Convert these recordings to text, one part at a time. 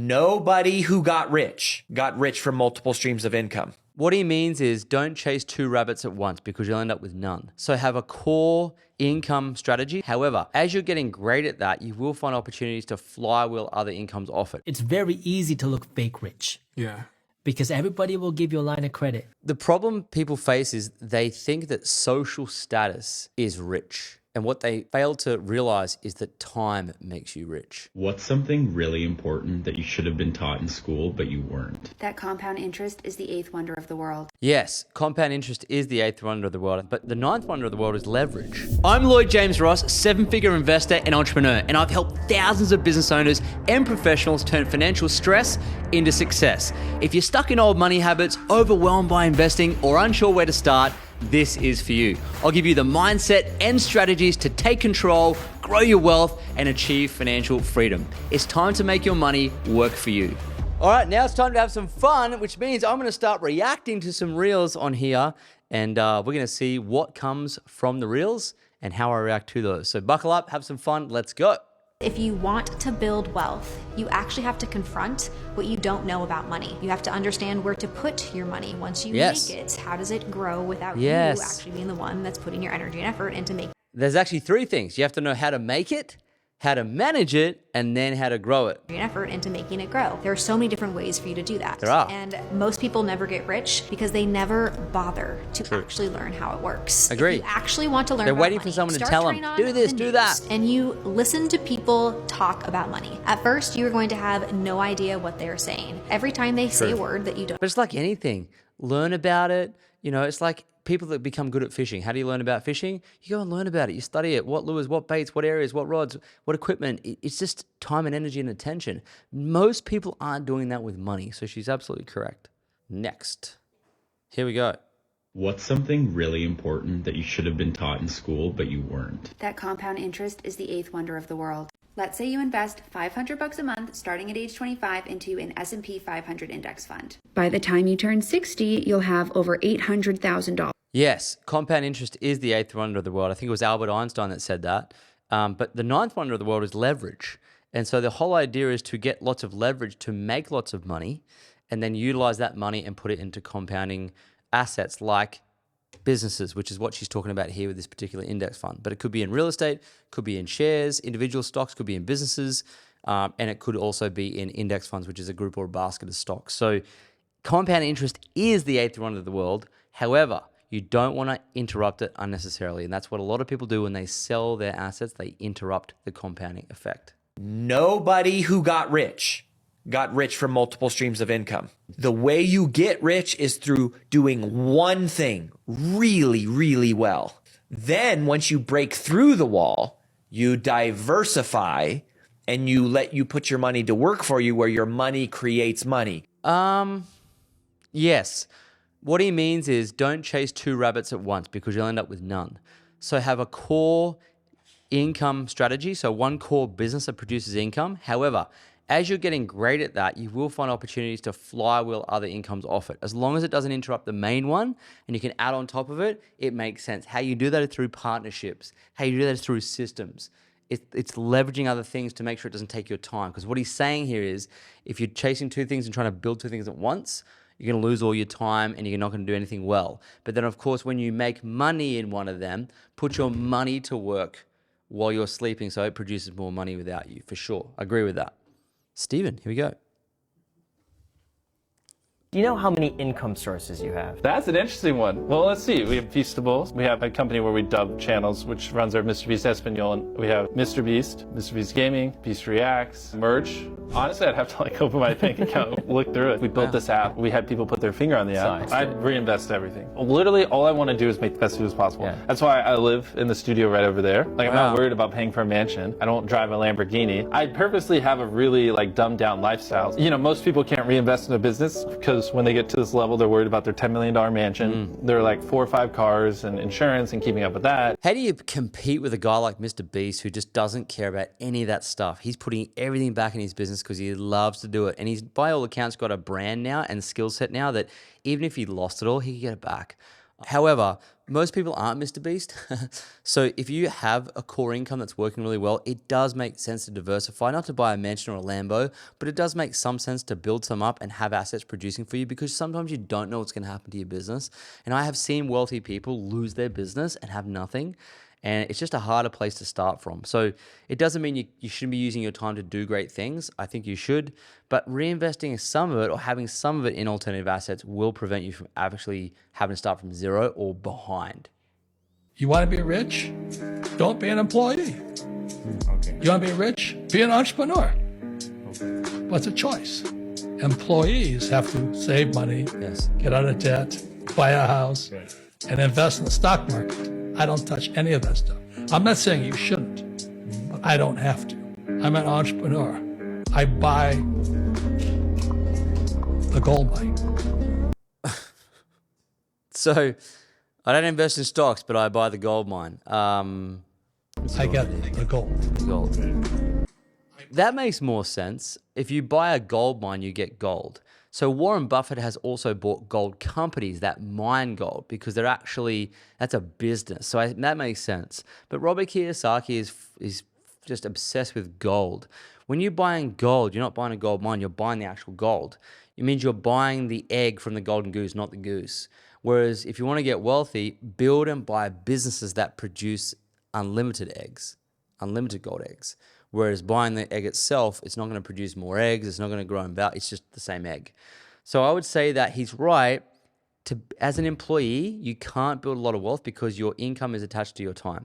Nobody who got rich from multiple streams of income. What he means is don't chase two rabbits at once because you'll end up with none. So have a core income strategy. However, as you're getting great at that, you will find opportunities to flywheel other incomes off it. It's very easy to look fake rich. Yeah. Because everybody will give you a line of credit. The problem people face is they think that social status is rich. And what they fail to realize is that time makes you rich. What's something really important that you should have been taught in school, but you weren't? That compound interest is the eighth wonder of the world. Yes, compound interest is the eighth wonder of the world, but the ninth wonder of the world is leverage. I'm Lloyd James Ross, seven-figure investor and entrepreneur, and I've helped thousands of business owners and professionals turn financial stress into success. If you're stuck in old money habits, overwhelmed by investing, or unsure where to start, this is for you. I'll give you the mindset and strategies to take control, grow your wealth, and achieve financial freedom. It's time to make your money work for you. All right, now it's time to have some fun, which means I'm going to start reacting to some reels on here, and we're going to see what comes from the reels and how I react to those. So buckle up, have some fun, let's go. If you want to build wealth, you actually have to confront what you don't know about money. You have to understand where to put your money once you make it. How does it grow without you actually being the one that's putting your energy and effort into making it? There's actually three things. You have to know how to make it, how to manage it, and then how to grow it. Effort into making it grow. There are so many different ways for you to do that. There are. And most people never get rich because they never bother to actually learn how it works. Agree. If you actually want to learn They're about waiting money, for someone to start tell them, turning on do this, the do news, that. And you listen to people talk about money. At first, you're going to have no idea what they're saying. Every time they say a word that you don't. But it's like anything. Learn about it. You know, it's like people that become good at fishing. How do you learn about fishing? You go and learn about it. You study it. What lures, what baits, what areas, what rods, what equipment. It's just time and energy and attention. Most people aren't doing that with money. So she's absolutely correct. Next. Here we go. What's something really important that you should have been taught in school, but you weren't? That compound interest is the eighth wonder of the world. Let's say you invest $500 a month starting at age 25 into an S&P 500 index fund. By the time you turn 60, you'll have over $800,000. Yes, compound interest is the eighth wonder of the world. I think it was Albert Einstein that said that. But the ninth wonder of the world is leverage. And so the whole idea is to get lots of leverage to make lots of money and then utilize that money and put it into compounding assets like businesses, which is what she's talking about here with this particular index fund. But it could be in real estate, could be in shares, individual stocks, could be in businesses, and it could also be in index funds, which is a group or a basket of stocks. So compound interest is the eighth wonder of the world. However, you don't want to interrupt it unnecessarily. And that's what a lot of people do when they sell their assets. They interrupt the compounding effect. Nobody who got rich from multiple streams of income. The way you get rich is through doing one thing really, really well. Then once you break through the wall, you diversify and you put your money to work for you where your money creates money. Yes. What he means is don't chase two rabbits at once because you'll end up with none. So have a core income strategy. So one core business that produces income. However, as you're getting great at that, you will find opportunities to flywheel other incomes off it. As long as it doesn't interrupt the main one and you can add on top of it, it makes sense. How you do that is through partnerships. How you do that is through systems. It's leveraging other things to make sure it doesn't take your time. Because what he's saying here is if you're chasing two things and trying to build two things at once, you're going to lose all your time and you're not going to do anything well. But then, of course, when you make money in one of them, put your money to work while you're sleeping so it produces more money without you, for sure. I agree with that. Steven, here we go. Do you know how many income sources you have? That's an interesting one. Well, let's see. We have Feastables. We have a company where we dub channels, which runs our Mr. Beast Espanol. We have Mr. Beast Gaming, Beast Reacts, merch. Honestly, I'd have to open my bank account, look through it. We built this app. We had people put their finger on the app. I'd reinvest everything. Literally, all I want to do is make the best food as possible. Yeah. That's why I live in the studio right over there. I'm not worried about paying for a mansion. I don't drive a Lamborghini. I purposely have a really dumbed down lifestyle. You know, most people can't reinvest in a business because when they get to this level, they're worried about their $10 million mansion. They're 4 or 5 cars and insurance and keeping up with that. How do you compete with a guy like Mr. Beast who just doesn't care about any of that stuff? He's putting everything back in his business because he loves to do it. And he's, by all accounts, got a brand now and skill set now that even if he lost it all, he could get it back. However, most people aren't Mr. Beast. So if you have a core income that's working really well, it does make sense to diversify, not to buy a mansion or a Lambo, but it does make some sense to build some up and have assets producing for you, because sometimes you don't know what's going to happen to your business. And I have seen wealthy people lose their business and have nothing. And it's just a harder place to start from. So it doesn't mean you shouldn't be using your time to do great things. I think you should. But reinvesting some of it or having some of it in alternative assets will prevent you from actually having to start from zero or behind. You want to be rich? Don't be an employee. Okay. You want to be rich? Be an entrepreneur. Okay. What's a choice? Employees have to save money, get out of debt, buy a house, and invest in the stock market. I don't touch any of that stuff. I'm not saying you shouldn't, but I don't have to. I'm an entrepreneur. I buy the gold mine. So I don't invest in stocks, but I buy the gold mine. I get the gold. The gold. That makes more sense. If you buy a gold mine, you get gold. So Warren Buffett has also bought gold companies that mine gold, because they're actually, that's a business. So that makes sense. But Robert Kiyosaki is just obsessed with gold. When you're buying gold, you're not buying a gold mine, you're buying the actual gold. It means you're buying the egg from the golden goose, not the goose. Whereas if you want to get wealthy, build and buy businesses that produce unlimited eggs, unlimited gold eggs. Whereas buying the egg itself, it's not going to produce more eggs. It's not going to grow in value. It's just the same egg. So I would say that he's right. As an employee, you can't build a lot of wealth because your income is attached to your time.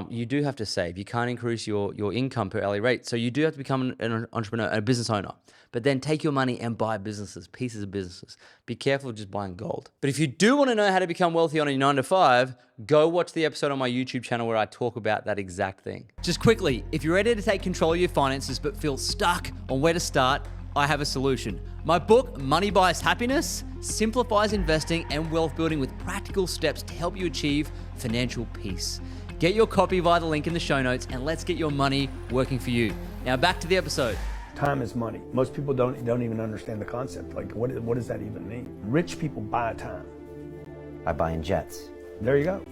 You do have to save. You can't increase your income per hourly rate. So you do have to become an entrepreneur, a business owner. But then take your money and buy businesses, pieces of businesses. Be careful of just buying gold. But if you do want to know how to become wealthy on a 9 to 5, go watch the episode on my YouTube channel where I talk about that exact thing. Just quickly, if you're ready to take control of your finances but feel stuck on where to start, I have a solution. My book, Money Buys Happiness, simplifies investing and wealth building with practical steps to help you achieve financial peace. Get your copy via the link in the show notes, and let's get your money working for you. Now back to the episode. Time is money. Most people don't even understand the concept. Like, what does that even mean? Rich people buy time. By buying jets. There you go.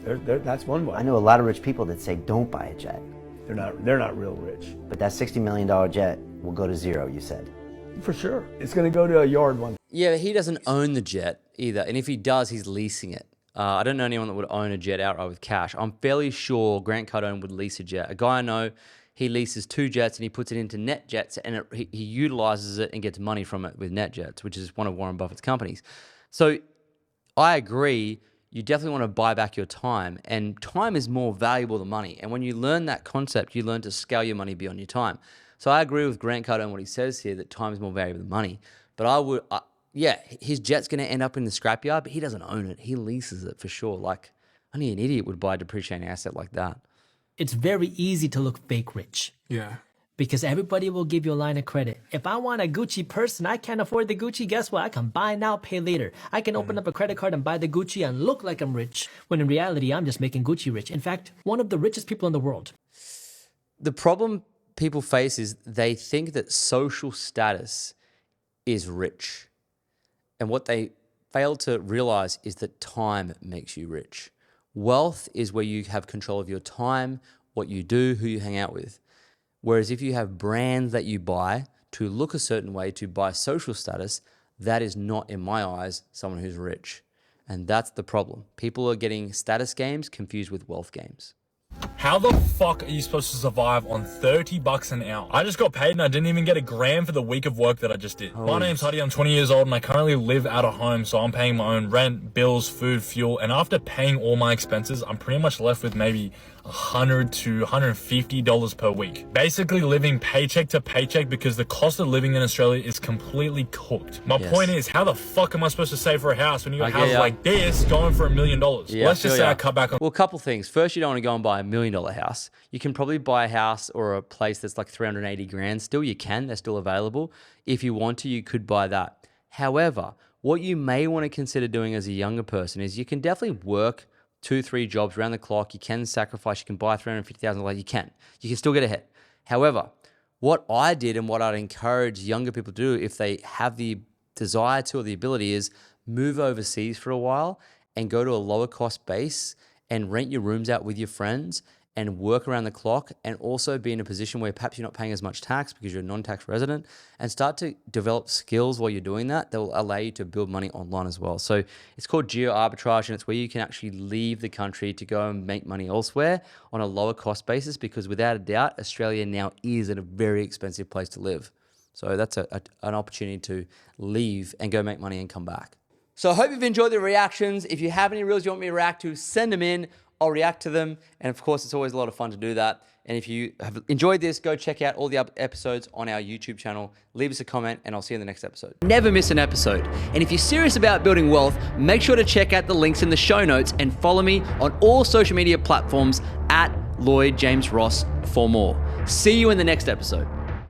That's one way. I know a lot of rich people that say don't buy a jet. They're not real rich. But that $60 million jet will go to zero, you said. For sure. It's going to go to a yard one. Yeah, he doesn't own the jet either. And if he does, he's leasing it. I don't know anyone that would own a jet outright with cash. I'm fairly sure Grant Cardone would lease a jet. A guy I know, he leases 2 jets and he puts it into NetJets, and he utilizes it and gets money from it with NetJets, which is one of Warren Buffett's companies. So I agree. You definitely want to buy back your time, and time is more valuable than money. And when you learn that concept, you learn to scale your money beyond your time. So I agree with Grant Cardone what he says here, that time is more valuable than money. But yeah, his jet's going to end up in the scrapyard, but he doesn't own it. He leases it for sure. Like, only an idiot would buy a depreciating asset like that. It's very easy to look fake rich. Yeah. Because everybody will give you a line of credit. If I want a Gucci purse and I can't afford the Gucci, guess what? I can buy now, pay later. I can open up a credit card and buy the Gucci and look like I'm rich, when in reality, I'm just making Gucci rich. In fact, one of the richest people in the world. The problem people face is they think that social status is rich. And what they fail to realize is that time makes you rich. Wealth is where you have control of your time, what you do, who you hang out with. Whereas if you have brands that you buy to look a certain way, to buy social status, that is not, in my eyes, someone who's rich. And that's the problem. People are getting status games confused with wealth games. How the fuck are you supposed to survive on $30 an hour? I just got paid and I didn't even get a grand for the week of work that I just did. My name's Huddy, I'm 20 years old and I currently live out of home, so I'm paying my own rent, bills, food, fuel, and after paying all my expenses, I'm pretty much left with maybe $100 to $150 per week. Basically living paycheck to paycheck because the cost of living in Australia is completely cooked. My point is, how the fuck am I supposed to save for a house when you got houses like this going for $1 million? Let's just say I cut back on... Well, a couple things. First, you don't want to go and buy $1 million house. You can probably buy a house or a place that's like 380 grand. Still, you can. They're still available. If you want to, you could buy that. However, what you may want to consider doing as a younger person is you can definitely work 2-3 jobs around the clock. You can sacrifice. You can buy $350,000. You can still get ahead. However, what I did and what I'd encourage younger people to do if they have the desire to or the ability is move overseas for a while and go to a lower cost base and rent your rooms out with your friends and work around the clock, and also be in a position where perhaps you're not paying as much tax because you're a non-tax resident, and start to develop skills while you're doing that will allow you to build money online as well. So it's called geo-arbitrage, and it's where you can actually leave the country to go and make money elsewhere on a lower cost basis, because without a doubt, Australia now is a very expensive place to live. So that's an opportunity to leave and go make money and come back. So I hope you've enjoyed the reactions. If you have any reels you want me to react to, send them in. I'll react to them. And of course, it's always a lot of fun to do that. And if you have enjoyed this, go check out all the other episodes on our YouTube channel. Leave us a comment and I'll see you in the next episode. Never miss an episode. And if you're serious about building wealth, make sure to check out the links in the show notes and follow me on all social media platforms at Lloyd James Ross for more. See you in the next episode.